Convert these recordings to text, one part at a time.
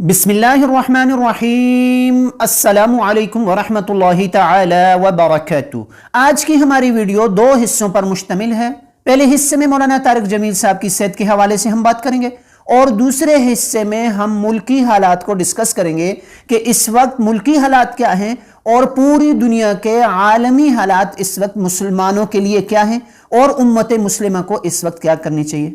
بسم اللہ الرحمن الرحیم السلام علیکم ورحمۃ تعالی وبرکاتہ۔ آج کی ہماری ویڈیو دو حصوں پر مشتمل ہے۔ پہلے حصے میں مولانا طارق جمیل صاحب کی صحت کے حوالے سے ہم بات کریں گے، اور دوسرے حصے میں ہم ملکی حالات کو ڈسکس کریں گے کہ اس وقت ملکی حالات کیا ہیں اور پوری دنیا کے عالمی حالات اس وقت مسلمانوں کے لیے کیا ہیں اور امت مسلمہ کو اس وقت کیا کرنی چاہیے۔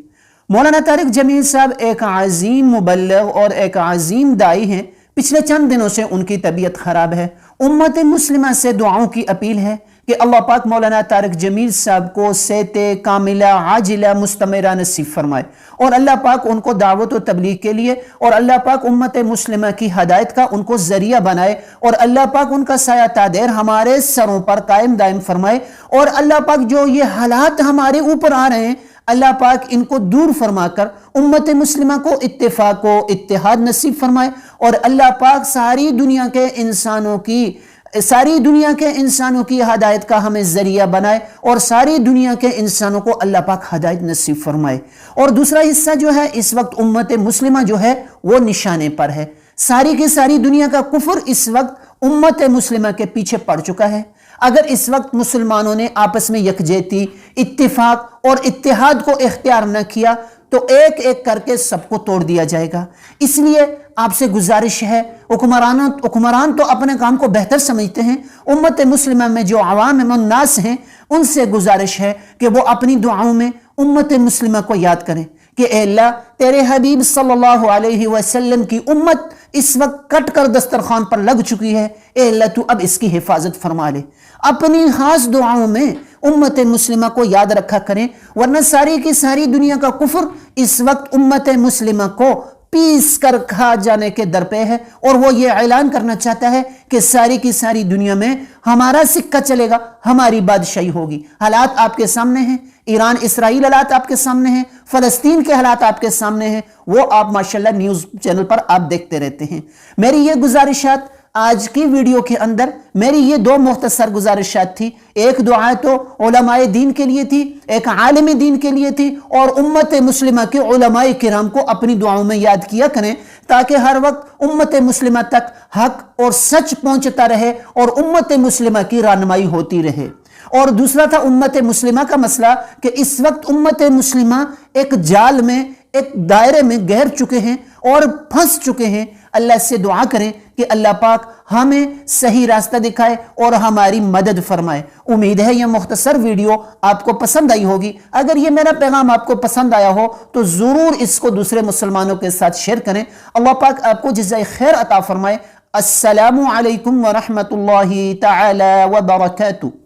مولانا طارق جمیل صاحب ایک عظیم مبلغ اور ایک عظیم دائی ہیں۔ پچھلے چند دنوں سے ان کی طبیعت خراب ہے۔ امت مسلمہ سے دعاؤں کی اپیل ہے کہ اللہ پاک مولانا طارق جمیل صاحب کو صحت کاملہ عاجلہ مستمرہ نصیب فرمائے، اور اللہ پاک ان کو دعوت و تبلیغ کے لیے اور اللہ پاک امت مسلمہ کی ہدایت کا ان کو ذریعہ بنائے، اور اللہ پاک ان کا سایہ تادیر ہمارے سروں پر قائم دائم فرمائے، اور اللہ پاک جو یہ حالات ہمارے اوپر آ رہے ہیں اللہ پاک ان کو دور فرما کر امت مسلمہ کو اتفاق و اتحاد نصیب فرمائے، اور اللہ پاک ساری دنیا کے انسانوں کی ہدایت کا ہمیں ذریعہ بنائے، اور ساری دنیا کے انسانوں کو اللہ پاک ہدایت نصیب فرمائے۔ اور دوسرا حصہ جو ہے، اس وقت امت مسلمہ جو ہے وہ نشانے پر ہے۔ ساری کی ساری دنیا کا کفر اس وقت امت مسلمہ کے پیچھے پڑ چکا ہے۔ اگر اس وقت مسلمانوں نے آپس میں یکجہتی، اتفاق اور اتحاد کو اختیار نہ کیا تو ایک ایک کر کے سب کو توڑ دیا جائے گا۔ اس لیے آپ سے گزارش ہے، حکمران تو اپنے کام کو بہتر سمجھتے ہیں، امت مسلمہ میں جو عوام الناس ہیں ان سے گزارش ہے کہ وہ اپنی دعاؤں میں امت مسلمہ کو یاد کریں کہ اے اللہ، تیرے حبیب صلی اللہ علیہ وسلم کی امت اس وقت کٹ کر دسترخوان پر لگ چکی ہے، اے اللہ تو اب اس کی حفاظت فرما لے۔ اپنی خاص دعاؤں میں امت مسلمہ کو یاد رکھا کریں، ورنہ ساری کی ساری دنیا کا کفر اس وقت امت مسلمہ کو پیس کر کھا جانے کے در پہ ہے، اور وہ یہ اعلان کرنا چاہتا ہے کہ ساری کی ساری دنیا میں ہمارا سکہ چلے گا، ہماری بادشاہی ہوگی۔ حالات آپ کے سامنے ہیں، ایران اسرائیل حالات آپ کے سامنے ہیں، فلسطین کے حالات آپ کے سامنے ہیں، وہ آپ ماشاءاللہ نیوز چینل پر آپ دیکھتے رہتے ہیں۔ میری یہ گزارشات آج کی ویڈیو کے اندر، میری یہ دو مختصر گزارشات تھی۔ ایک دعا تو علماء دین کے لیے تھی، ایک عالم دین کے لیے تھی، اور امت مسلمہ کے علماء کرام کو اپنی دعاؤں میں یاد کیا کریں تاکہ ہر وقت امت مسلمہ تک حق اور سچ پہنچتا رہے اور امت مسلمہ کی رہنمائی ہوتی رہے۔ اور دوسرا تھا امت مسلمہ کا مسئلہ کہ اس وقت امت مسلمہ ایک جال میں، ایک دائرے میں گہر چکے ہیں اور پھنس چکے ہیں۔ اللہ سے دعا کریں کہ اللہ پاک ہمیں صحیح راستہ دکھائے اور ہماری مدد فرمائے۔ امید ہے یہ مختصر ویڈیو آپ کو پسند آئی ہوگی۔ اگر یہ میرا پیغام آپ کو پسند آیا ہو تو ضرور اس کو دوسرے مسلمانوں کے ساتھ شیئر کریں۔ اللہ پاک آپ کو جزائے خیر عطا فرمائے۔ السلام علیکم ورحمۃ اللہ تعالی وبرکاتہ۔